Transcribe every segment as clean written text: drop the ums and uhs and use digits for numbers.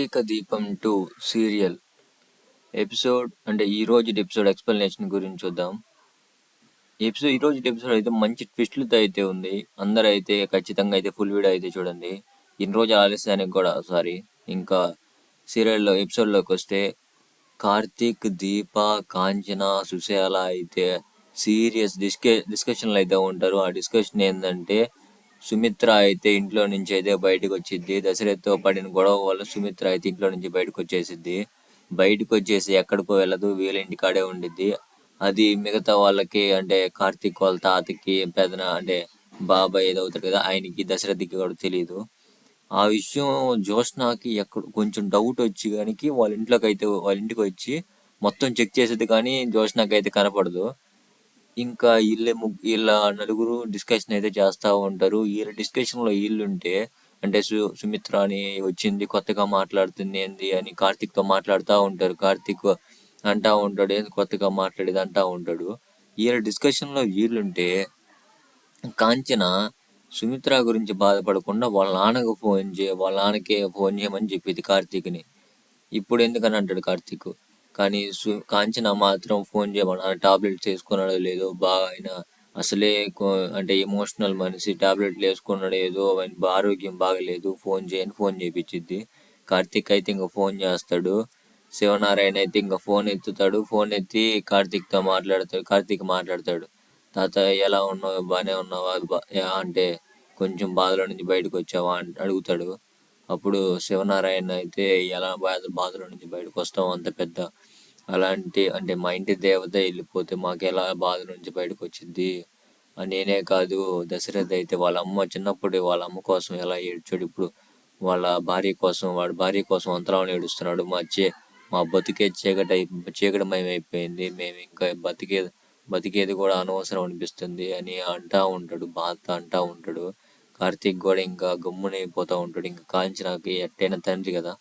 కార్తీక దీపం 2 serial episode అంటే ఈ రోజు ఎపిసోడ్ ఎక్స్ప్లెనేషన్ గురించి చూద్దాం. ఈ రోజు ఎపిసోడ్ అయితే మంచి ట్విస్ట్లతో అయితే ఉంది. అందరూ అయితే ఖచ్చితంగా అయితే ఫుల్ వీడియో అయితే చూడండి. ఇన్ని రోజు ఆలస్యానికి కూడా సారీ. ఇంకా సీరియల్లో ఎపిసోడ్లోకి వస్తే కార్తీక్, దీప, కాంచన, సుశీల అయితే సీరియస్ డిస్కషన్లు అయితే ఉంటారు. ఆ డిస్కషన్ ఏంటంటే సుమిత్ర అయితే ఇంట్లో నుంచి అయితే బయటకు వచ్చింది. దశరథ్తో పడిన గొడవ వల్ల సుమిత్ర అయితే ఇంట్లో నుంచి బయటకు వచ్చేసిద్ది. బయటకు వచ్చేసి ఎక్కడికో వెళ్ళదు, వీళ్ళ ఇంటికాడే ఉండిద్ది. అది మిగతా వాళ్ళకి అంటే కార్తీక్ వాళ్ళ తాతకి పెదన అంటే బాబాయ్ ఏదో అవుతాడు కదా, ఆయనకి దశరథ్కి కూడా తెలియదు. ఆ విషయం జ్యోత్స్నాకి ఎక్కడ కొంచెం డౌట్ వచ్చి కానీ వాళ్ళ ఇంటికి వచ్చి మొత్తం చెక్ చేసేది, కానీ జ్యోత్స్నాకి అయితే కనపడదు. ఇంకా వీళ్ళ నలుగురు డిస్కషన్ అయితే చేస్తూ ఉంటారు. వీళ్ళ డిస్కషన్లో వీళ్ళుంటే అంటే సుమిత్ర అని వచ్చింది కొత్తగా మాట్లాడుతుంది ఏంది అని కార్తీక్తో మాట్లాడుతూ ఉంటారు. కార్తీక్ అంటా ఉంటాడు ఏంది కొత్తగా మాట్లాడేది అంటా ఉంటాడు. వీళ్ళ డిస్కషన్లో వీళ్ళుంటే కాంచన సుమిత్ర గురించి బాధపడకుండా వాళ్ళ నాన్నకే ఫోన్ చేయమని చెప్పింది కార్తీక్ని. ఇప్పుడు ఎందుకని అంటాడు కార్తీక్. కానీ కాంచన మాత్రం ఫోన్ చేయమని టాబ్లెట్స్ వేసుకున్నాడో లేదో, బాగా ఆయన అసలే అంటే ఎమోషనల్ మనిషి, టాబ్లెట్లు వేసుకున్నాడో ఏదో ఆరోగ్యం బాగలేదు, ఫోన్ చేయించిద్ది. కార్తీక్ అయితే ఇంకా ఫోన్ చేస్తాడు. శివనారాయణ అయితే ఇంకా ఫోన్ ఎత్తుతాడు. ఫోన్ ఎత్తి కార్తీక్ మాట్లాడతాడు. తాత ఎలా ఉన్నావు, బాగానే ఉన్నావా అంటే కొంచెం బాధలో నుంచి బయటకు వచ్చావా అని అడుగుతాడు. అప్పుడు శివనారాయణ అయితే ఎలా బాధలో నుంచి బయటకు వస్తాం, అంత పెద్ద అలాంటి అంటే మా ఇంటి దేవత వెళ్ళిపోతే మాకు ఎలా బాధ నుంచి బయటకు వచ్చింది, నేనే కాదు దశరథ్ అయితే వాళ్ళ అమ్మ కోసం ఎలా ఏడ్చాడు, ఇప్పుడు వాడి భార్య కోసం అంతరాలను ఏడుస్తున్నాడు. మా బతికే చీకటిమయం అయిపోయింది, మేము ఇంకా బతికేది కూడా అనవసరం అనిపిస్తుంది అని బాధతో అంటా ఉంటాడు. కార్తీక్ కూడా ఇంకా గమ్మునైపోతూ ఉంటాడు. ఇంకా కాంచనకి ఎట్టైనా తండ్రి కదా,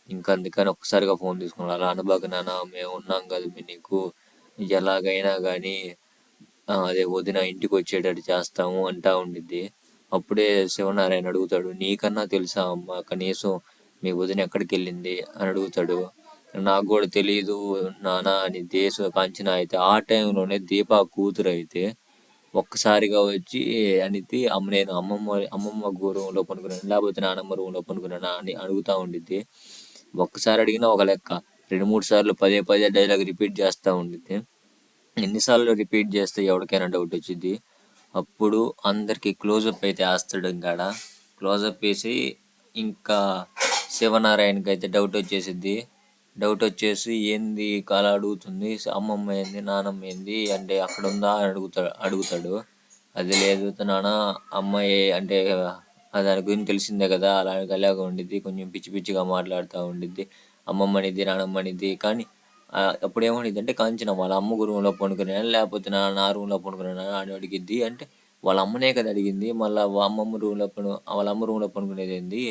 ఇంకా అందుకని ఒక్కసారిగా ఫోన్ తీసుకున్నాడు. అలా అనబాక నాన్న, మేము ఉన్నాం కదా నీకు, ఎలాగైనా కానీ అదే వదిన ఇంటికి వచ్చేటట్టు చేస్తాము అంటా ఉండిద్ది. అప్పుడే శివనారాయణ అడుగుతాడు, నీకన్నా తెలుసా అమ్మ కనీసం మీ వదిన ఎక్కడికి వెళ్ళింది అని అడుగుతాడు. నాకు కూడా తెలియదు నాన్న అని కాంచన అయితే ఆ టైంలోనే దీపా కూతురు అయితే ఒక్కసారిగా వచ్చి అనిద్ది, నేను అమ్మమ్మ రూమ్లో పనుకున్నాను లేకపోతే నానమ్మ రూమ్లో పనుకున్నానా అని అడుగుతూ ఉండిద్ది. ఒక్కసారి అడిగినా ఒక లెక్క, 2-3 సార్లు పదే పదే డైలాగ్ రిపీట్ చేస్తూ ఉండిద్ది. ఎన్నిసార్లు రిపీట్ చేస్తే ఎవరికైనా డౌట్ వచ్చింది. అప్పుడు అందరికి క్లోజప్ అయితే వేస్తాడు. ఇంకాడ క్లోజప్ వేసి ఇంకా శివనారాయణకి అయితే డౌట్ వచ్చేసి ఏంది అలా అడుగుతుంది, అమ్మమ్మ ఏంది నానమ్మ ఏంది అంటే అక్కడ ఉందా అని అడుగుతాడు. అది లేదు నాన్న, అమ్మాయి అంటే దాని గురించి తెలిసిందే కదా, అలాగే ఉండిద్ది, కొంచెం పిచ్చి పిచ్చిగా మాట్లాడుతూ ఉండిద్ది, అమ్మమ్మ అనిద్ది నానమ్మ అనిద్ది. కానీ అప్పుడు ఏమనిద్ది అంటే కాంచన వాళ్ళ అమ్మ రూమ్లో పడుకున్నాను లేకపోతే నా రూమ్లో పడుకున్నాను అని అడిగిద్ది. అంటే వాళ్ళ అమ్మనే కదా అడిగింది, మళ్ళీ వాళ్ళ అమ్మ రూమ్లో పడుకునేది ఏంది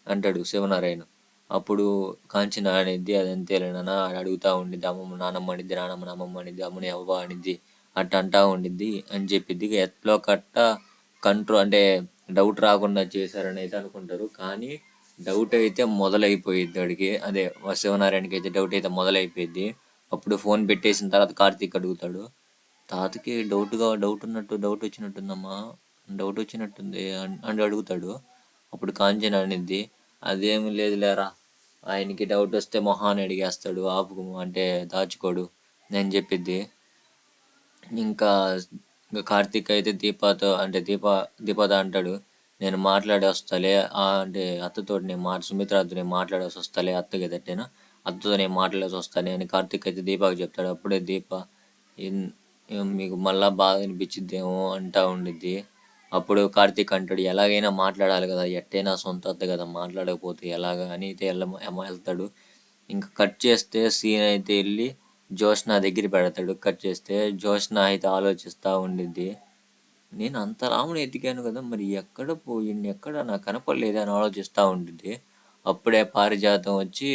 అంటాడు శివనారాయణ. అప్పుడు కాంచన అనిద్ది, అది అంతేలేనా అని అడుగుతూ ఉండిద్ది. నానమ్మ అనిద్ది, అమ్మమ్మ అనిద్ది, అమ్మని అవ్వ అనిద్ది, అంటా ఉండిద్ది అని చెప్పిద్ది. ఎట్లో కంట్రోల్ అంటే డౌట్ రాకుండా చేశారని అయితే అనుకుంటారు. కానీ డౌట్ అయితే మొదలైపోయిద్ది వాడికి, అదే శివనారాయణకి అయితే డౌట్ అయితే మొదలైపోయింది. అప్పుడు ఫోన్ పెట్టేసిన తర్వాత కార్తీక్ అడుగుతాడు, తాతకి డౌట్ వచ్చినట్టుందమ్మా, డౌట్ వచ్చినట్టుంది అని అడుగుతాడు. అప్పుడు కాంచన అనిద్ది, అదేమి లేదు లేరా, ఆయనకి డౌట్ వస్తే మొహాన్ని అడిగేస్తాడు, అంటే దాచుకోడు నేను చెప్పిద్ది. ఇంకా కార్తీక్ అయితే దీపతో అంటాడు, నేను మాట్లాడి వస్తాలే అంటే అత్తతో సుమిత్రతో నేను మాట్లాడేసి వస్తాలే, అత్తకి ఎదట్టేనా అత్తతో నేను మాట్లాడేసి వస్తానే అని కార్తీక్ అయితే దీపాకి చెప్తాడు. అప్పుడే దీప మీకు మళ్ళా బాగా అనిపించిద్దేమో అంటా ఉండిద్ది. అప్పుడు కార్తీక్ అంటాడు, ఎలాగైనా మాట్లాడాలి కదా, ఎట్టైనా సొంత అత్త కదా, మాట్లాడకపోతే ఎలాగా అని అయితే వెళ్తాడు. ఇంకా కట్ చేస్తే సీన్ అయితే వెళ్ళి జ్యోత్స్న దగ్గర పెడతాడు. కట్ చేస్తే జ్యోత్స్న అయితే ఆలోచిస్తూ ఉండిద్ది, నేను అంత రాముని ఎతికాను కదా, మరి ఎక్కడ పోయింది, ఎక్కడ నాకు కనపడలేదు అని ఆలోచిస్తూ ఉండిద్ది. అప్పుడే పారిజాతం వచ్చి,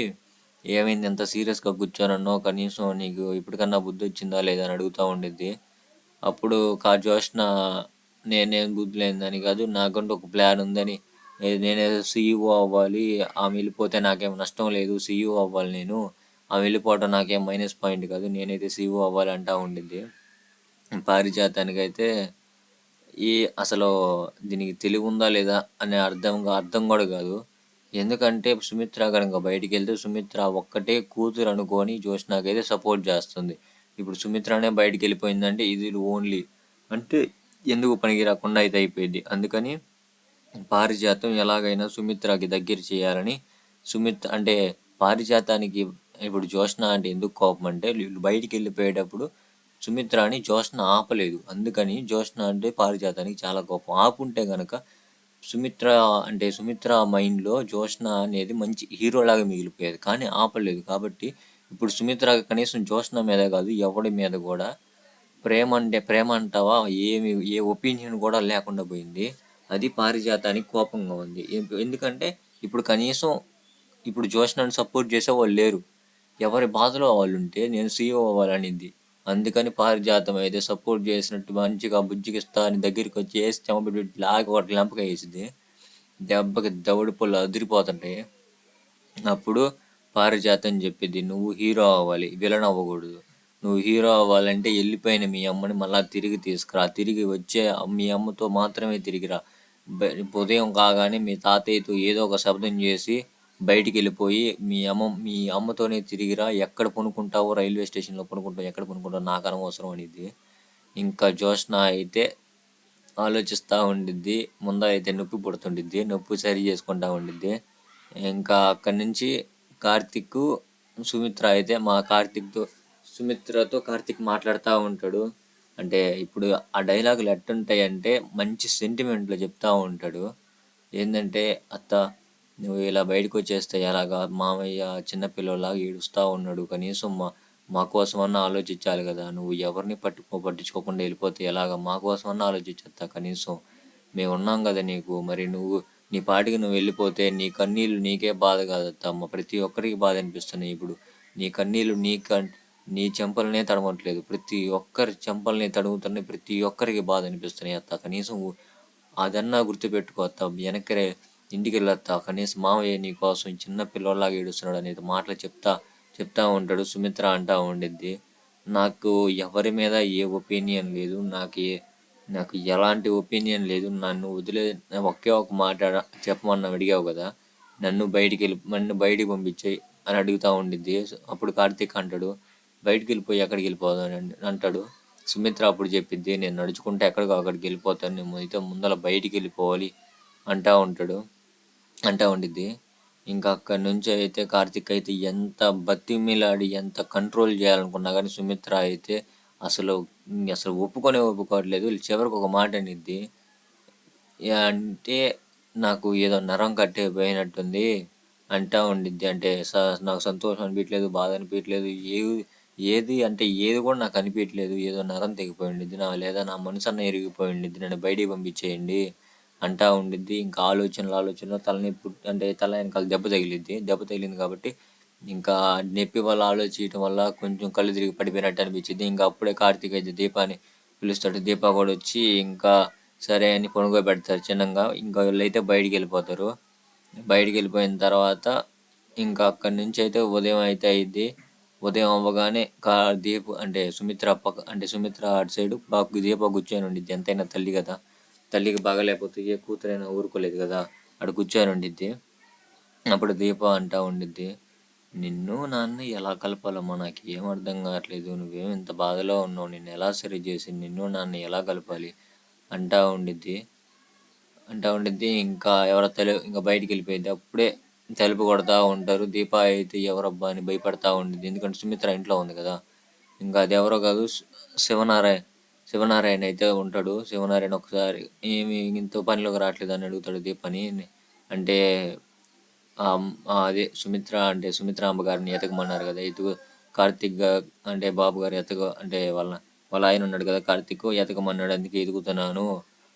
ఏమైంది ఎంత సీరియస్గా కూర్చోనన్నో, కనీసం నీకు ఇప్పటికన్నా బుద్ధి వచ్చిందా లేదా అని అడుగుతూ ఉండిద్ది. అప్పుడు జ్యోత్స్న నేనేం బుద్ధి లేదని కాదు, నాకంటూ ఒక ప్లాన్ ఉందని నేనేదో సీఈఓ అవ్వాలి, ఆమె వెళ్ళిపోతే నాకేం నష్టం లేదు, సీఈఓ అవ్వాలి నేను, ఆమె వెళ్ళిపోవటం నాకేం మైనస్ పాయింట్ కాదు, నేనైతే సీఈఓ అవ్వాలి అంటూ ఉండిద్ది. పారిజాతానికైతే ఈ అసలు దీనికి తెలివి ఉందా లేదా అనే అర్థం కూడా కాదు. ఎందుకంటే సుమిత్ర కనుక బయటికి వెళ్తే సుమిత్ర ఒక్కటే కూతురు అనుకొని జ్యోత్స్నాకైతే సపోర్ట్ చేస్తుంది. ఇప్పుడు సుమిత్రనే బయటికి వెళ్ళిపోయిందంటే ఇది ఓన్లీ అంటే ఎందుకు పనికి రాకుండా అయితే అయిపోయింది. అందుకని పారిజాతం ఎలాగైనా సుమిత్రకి దగ్గర చేయాలని అంటే పారిజాతానికి ఇప్పుడు జ్యోత్స్న అంటే ఎందుకు కోపం అంటే వీళ్ళు బయటికి వెళ్ళిపోయేటప్పుడు సుమిత్రని జ్యోత్స్న ఆపలేదు. అందుకని జ్యోత్స్న అంటే పారిజాతానికి చాలా కోపం. ఆపుంటే గనక సుమిత్ర మైండ్లో జ్యోత్స్న అనేది మంచి హీరోలాగా మిగిలిపోయేది. కానీ ఆపలేదు కాబట్టి ఇప్పుడు సుమిత్ర కనీసం జ్యోత్స్న మీద కాదు ఎవడి మీద కూడా ప్రేమ అంటావా ఏ ఒపీనియన్ కూడా లేకుండా పోయింది. అది పారిజాతానికి కోపంగా ఉంది. ఎందుకంటే ఇప్పుడు కనీసం ఇప్పుడు జ్యోత్స్నని సపోర్ట్ చేసే వాళ్ళు లేరు. ఎవరి బాధలో వాళ్ళు ఉంటే నేను సీఈఓ అవ్వాలనిద్ది. అందుకని పారిజాతం అయితే సపోర్ట్ చేసినట్టు మంచిగా బుజ్జిగిస్తా అని దగ్గరికి వచ్చి వేసి చెమపెట్టి లాగి ఒకటి లెంపగా వేసింది. దెబ్బకి దవడి పళ్ళు అదిరిపోతుంటాయి. అప్పుడు పారిజాతం చెప్పిద్ది, నువ్వు హీరో అవ్వాలి, విలన్ అవ్వకూడదు. నువ్వు హీరో అవ్వాలంటే వెళ్ళిపోయిన మీ అమ్మని మళ్ళీ తిరిగి తీసుకురా, తిరిగి వచ్చే మీ అమ్మతో మాత్రమే తిరిగిరా. ఉదయం కాగానే మీ తాతయ్యతో ఏదో ఒక శబ్దం చేసి బయటికి వెళ్ళిపోయి మీ అమ్మతోనే తిరిగిరా. ఎక్కడ పనుకుంటావో రైల్వే స్టేషన్లో పనుకుంటావు, ఎక్కడ పనుకుంటావు నాకు అనవసరం అనిద్ది. ఇంకా జ్యోత్స్న అయితే ఆలోచిస్తూ ఉండిద్ది. ముందర అయితే నొప్పి పుడుతుండిద్ది, నొప్పి సరి చేసుకుంటూ ఉండిద్ది. ఇంకా అక్కడి నుంచి కార్తిక్ సుమిత్ర అయితే సుమిత్రతో కార్తిక్ మాట్లాడుతూ ఉంటాడు. అంటే ఇప్పుడు ఆ డైలాగులు ఎట్టుంటాయి అంటే మంచి సెంటిమెంట్లో చెప్తూ ఉంటాడు. ఏంటంటే అత్త నువ్వు ఇలా బయటకు వచ్చేస్తే ఎలాగా, మామయ్య చిన్నపిల్లలాగా ఏడుస్తూ ఉన్నాడు, కనీసం మా కోసమన్నా ఆలోచించాలి కదా, నువ్వు ఎవరిని పట్టించుకోకుండా వెళ్ళిపోతే ఎలాగా, మా కోసమన్నా ఆలోచించత్తా కనీసం, మేము ఉన్నాం కదా నీకు. మరి నీ పాటికి నువ్వు వెళ్ళిపోతే నీ కన్నీళ్ళు నీకే బాధ కాదత్తమ్మ, ప్రతి ఒక్కరికి బాధ అనిపిస్తున్నాయి. ఇప్పుడు నీ కన్నీళ్ళు నీ చెంపలనే తడవట్లేదు, ప్రతి ఒక్కరి చెంపల్ని తడుముతున్నాయి, ప్రతి ఒక్కరికి బాధ అనిపిస్తున్నాయి అత్త, కనీసం అదన్నా గుర్తుపెట్టుకో అత్త, వెనక్కి ఇంటికి వెళ్ళొత్తా, కనీసం మామయ్య నీ కోసం చిన్న పిల్లలాగా ఏడుస్తున్నాడు అనేది మాటలు చెప్తా ఉంటాడు. సుమిత్ర అంటూ ఉండిద్ది, నాకు ఎవరి మీద ఏ ఒపీనియన్ లేదు, నాకు ఎలాంటి ఒపీనియన్ లేదు, నన్ను ఒకే ఒక మాట చెప్పమని అడిగావు కదా, నన్ను బయటికి పంపించేయి అని అడుగుతూ ఉండిద్ది. అప్పుడు కార్తీక్ అంటాడు, బయటికి వెళ్ళిపోయి ఎక్కడికి వెళ్ళిపోతాను అంటాడు. సుమిత్ర అప్పుడు చెప్పిద్ది, నేను నడుచుకుంటే ఎక్కడికో అక్కడికి వెళ్ళిపోతాను, నేను అయితే ముందర బయటికి వెళ్ళిపోవాలి అంటూ ఉండిద్ది. ఇంకా అక్కడి నుంచి అయితే కార్తీక్ అయితే ఎంత బతిమిలాడి ఎంత కంట్రోల్ చేయాలనుకున్నా కానీ సుమిత్ర అయితే అసలు ఒప్పుకోవట్లేదు. చివరికి ఒక మాట అనిద్ది, అంటే నాకు ఏదో నరం కట్టేపోయినట్టుంది అంటూ ఉండిద్ది. అంటే నాకు సంతోషం అనిపించలేదు, బాధ అనిపించలేదు, ఏది కూడా నాకు అనిపించలేదు, ఏదో నరం తెగిపోయి ఉండిద్ది లేదా నా మనసు అన్న ఇరిగిపోయి ఉండిద్ది, నన్ను బయటికి పంపించేయండి అంటూ ఉండిద్ది. ఇంకా ఆలోచనలో తల వెనకాల దెబ్బ తగిలింది కాబట్టి ఇంకా నొప్పి వల్ల ఆలోచించడం వల్ల కొంచెం కళ్ళు తిరిగి పడిపోయినట్టు అనిపించింది. ఇంకా అప్పుడే కార్తీక్ అయితే దీపాని పిలుస్తాడు. దీప కూడా వచ్చి ఇంకా సరే అని పెడతారు చిన్నగా. ఇంకా వీళ్ళైతే బయటికి వెళ్ళిపోతారు. బయటికి వెళ్ళిపోయిన తర్వాత ఇంకా అక్కడి నుంచి అయితే ఉదయం అయితే అయింది. ఉదయం అవ్వగానే సుమిత్ర అటు సైడు దీప కూర్చొని ఉండిద్ది. ఎంతైనా తల్లి కదా, తల్లికి బాగలేకపోతే ఏ కూతురైనా ఊరుకోలేదు కదా, అక్కడ కూర్చొని ఉండిద్ది. అప్పుడు దీప అంటూ ఉండిద్ది, నిన్ను నాన్న ఎలా కలపాలమ్మా నాకు ఏం అర్థం కావట్లేదు, నువ్వేం ఇంత బాధలో ఉన్నావు, నిన్ను ఎలా సరి చేసి నిన్ను నాన్న ఎలా కలపాలి అంటూ ఉండిద్ది. ఇంకా ఇంకా బయటికి వెళ్ళిపోయింది. అప్పుడే తలుపు కొడతా ఉంటారు. దీప అయితే ఎవరబ్బా అని భయపడతా ఉండిద్ది, ఎందుకంటే సుమిత్ర ఇంట్లో ఉంది కదా. ఇంకా అది ఎవరో కాదు, శివనారాయణ అయితే ఉంటాడు. శివనారాయణ ఒకసారి ఏమి ఇంత పనిలోకి రావట్లేదు అని అడుగుతాడు దీపని. అంటే అదే సుమిత్ర అమ్మగారిని ఎతకమన్నారు కదా, కార్తీక్ అంటే బాబు గారు అంటే వాళ్ళ ఆయన ఉన్నాడు కదా కార్తీక్, ఎతకమన్నాడు, అందుకే ఎదుగుతున్నాను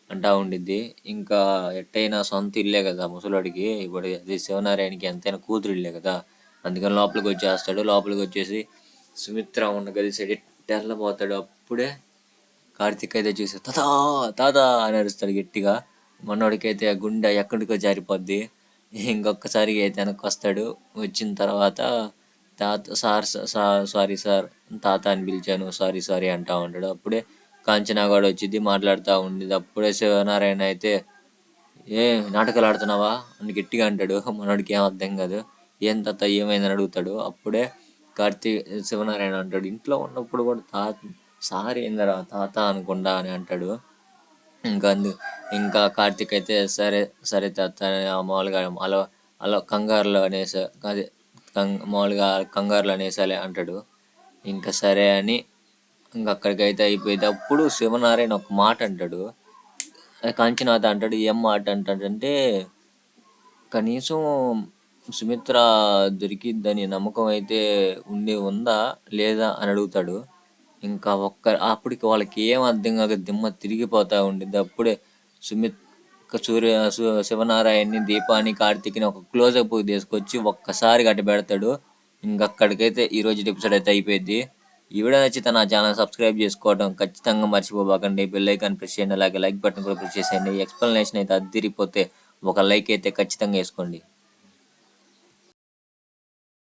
అంటా ఉండిద్ది. ఇంకా ఎట్టయినా సొంత ఇల్లే కదా ముసలోడికి, ఇప్పుడు అది శివనారాయణకి ఎంతైనా కూతురు ఇల్లే కదా, అందుకని లోపలికి వచ్చేస్తాడు. లోపలికి వచ్చేసి సుమిత్ర ఉన్న గది సైడ్ తెల్లబోతాడు. అప్పుడే కార్తీక్ అయితే చూసి తాత అని అరుస్తాడు గట్టిగా. మనోడికైతే ఆ గుండె ఎక్కడికో జారిపోద్ది. ఇంకొక్కసారిగా అయితే వెనక్కొస్తాడు. వచ్చిన తర్వాత సారీ సార్ తాత అని పిలిచాను, సారీ సారీ అంటా ఉంటాడు. అప్పుడే కాంచనా కూడా వచ్చింది, మాట్లాడుతూ ఉండేది. అప్పుడే శివనారాయణ అయితే ఏ నాటకాలు ఆడుతున్నావా అని గట్టిగా అంటాడు. మనోడికి ఏం అర్థం కాదు. ఏం తాత ఏమైందని అడుగుతాడు. అప్పుడే శివనారాయణ అంటాడు, ఇంట్లో ఉన్నప్పుడు కూడా సారీ ఏందరా తాత అనుకుండా అని అంటాడు. ఇంకా ఇంకా కార్తీక్ అయితే సరే సరే తాత మామూలుగా అలా అలా కంగారులో అనేసా అదే మామూలుగా కంగారులో అనేసాలే అంటాడు. ఇంకా సరే అని ఇంక అక్కడికైతే అయిపోయింది. అప్పుడు శివనారాయణ ఒక మాట అంటాడు. కాంచనాథ అంటాడు, ఏం మాట అంటాడంటే, కనీసం సుమిత్ర దొరికిద్దని నమ్మకం అయితే ఉందా లేదా అని అడుగుతాడు. ఇంకా అప్పటికి వాళ్ళకి ఏం అర్థం కాక దిమ్మ తిరిగిపోతా ఉండిద్ది. అప్పుడే సుమిత్ శివనారాయణని, దీపాని, కార్తీక్ని ఒక క్లోజప్ తీసుకొచ్చి ఒక్కసారి గట్టి పెడతాడు. ఇంకక్కడికైతే ఈరోజు ఎపిసోడ్ అయితే అయిపోయింది. ఈ వీడియో నచ్చితే నా ఛానల్ సబ్స్క్రైబ్ చేసుకోవడం ఖచ్చితంగా మర్చిపోబాకండి. బెల్ ఐకాన్ ప్రెస్ చేయండి, అలాగే లైక్ బటన్ కూడా ప్రెస్ చేసేయండి. ఎక్స్ప్లెనేషన్ అయితే అదిరిపోతే ఒక లైక్ అయితే ఖచ్చితంగా వేసుకోండి.